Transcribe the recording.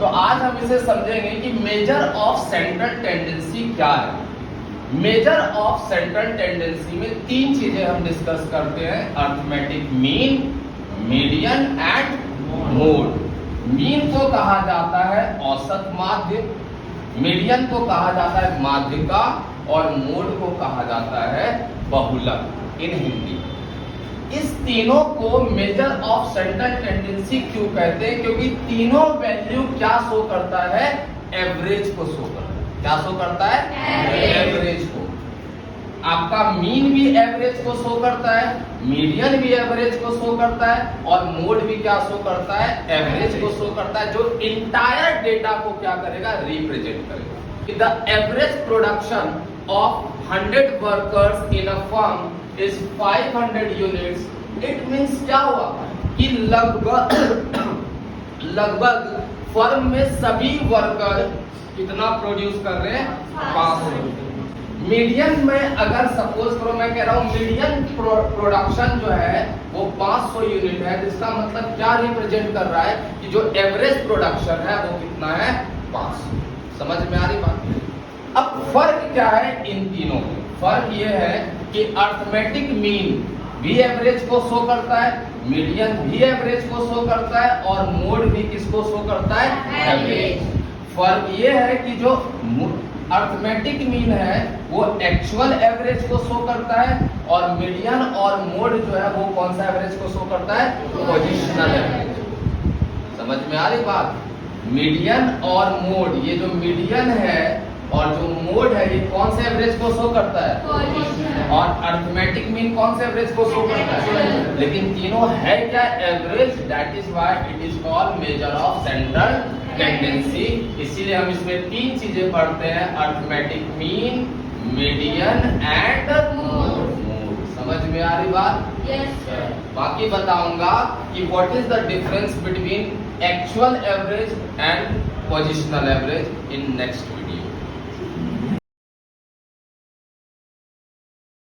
तो आज हम इसे समझेंगे कि मेजर ऑफ सेंट्रल टेंडेंसी क्या है। मेजर ऑफ सेंट्रल टेंडेंसी में तीन चीजें हम डिस्कस करते हैं, arithmetic mean, median and mode. Mean को कहा जाता है औसत माध्य, मीडियन को कहा जाता है माध्यिका और मोड को कहा जाता है बहुलक इन हिंदी। इस तीनों को मेजर ऑफ सेंट्रल टेंडेंसी क्यों कहते हैं? क्योंकि तीनों वैल्यू क्या शो करता है? एवरेज को शो करता है। क्या शो करता है? एवरेज को। आपका मीन भी एवरेज को शो करता है, मीडियन भी एवरेज को शो करता है और मोड भी क्या शो करता है? एवरेज को शो करता है, जो इंटायर डेटा को क्या करेगा? रिप्रेजेंट करेगा। The average production of 100 workers in a firm is 500 units. It means क्या हुआ कि लगभग फर्म में सभी वर्कर कितना प्रोड्यूस कर रहे हैं? 500। मीडियन में अगर सपोज करो, मैं कह रहा हूँ मीडियन प्रोडक्शन जो है वो 500 यूनिट है, जिसका मतलब क्या रिप्रेजेंट कर रहा है कि जो एवरेज प्रोडक्शन है वो कितना है? 500। समझ में आ रही बात? अब फर्क क्या है इन तीनों में? फर्क ये है कि अर्थमेटिक मीन भी एवरेज को शो करता है, मीडियन भी एवरेज को शो करता है और मोड भी किसको शो करता है? एवरेज। फर्क ये है कि जो अर्थमेटिक मीन है वो एक्चुअल एवरेज को शो करता है और मीडियन और मोड जो है वो कौन सा एवरेज को शो करता है? Positional average. समझ में आ रही बात? मीडियन और मोड, ये जो मीडियन है और जो मोड है ये कौन से एवरेज को शो करता है? और अर्थमेटिक मीन कौन से एवरेज को शो करता है? लेकिन तीनों है क्या? Average. That is why it is called measure of central tendency. इसीलिए हम इसमें तीन चीजें पढ़ते हैं, arithmetic mean, median and mode. समझ में आ रही बात? Yes, sir. बाकी बताऊंगा कि what is the difference between actual average and positional average in next video.